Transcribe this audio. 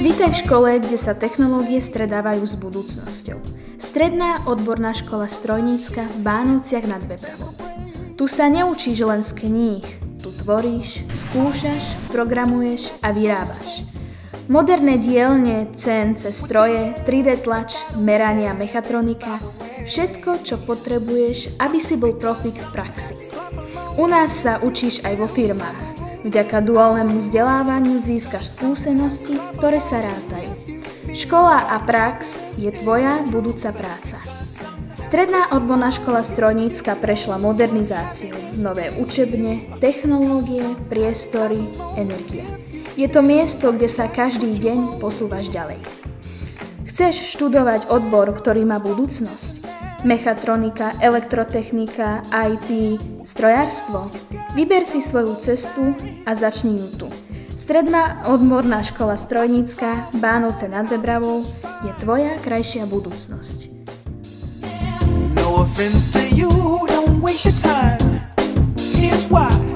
Vítaj v škole, kde sa technológie stredávajú s budúcnosťou. Stredná odborná škola strojnícka v Bánovciach nad Bebravou. Tu sa neučíš len z kníh, tu tvoríš, skúšaš, programuješ a vyrábaš. Moderné dielne, CNC stroje, 3D tlač, merania, mechatronika, všetko, čo potrebuješ, aby si bol profík v praxi. U nás sa učíš aj vo firmách. Vďaka duálnemu vzdelávaniu získaš skúsenosti, ktoré sa rátajú. Škola a prax je tvoja budúca práca. Stredná odborná škola strojnícka prešla modernizáciu, nové učebne, technológie, priestory, energia. Je to miesto, kde sa každý deň posúvaš ďalej. Chceš študovať odbor, ktorý má budúcnosť? Mechatronika, elektrotechnika, IT, strojárstvo? Vyber si svoju cestu a začni ju tu. Stredná odborná škola strojnícka Bánovce nad Bebravou je tvoja krajšia budúcnosť. No offense to you, don't waste your time. Here's why.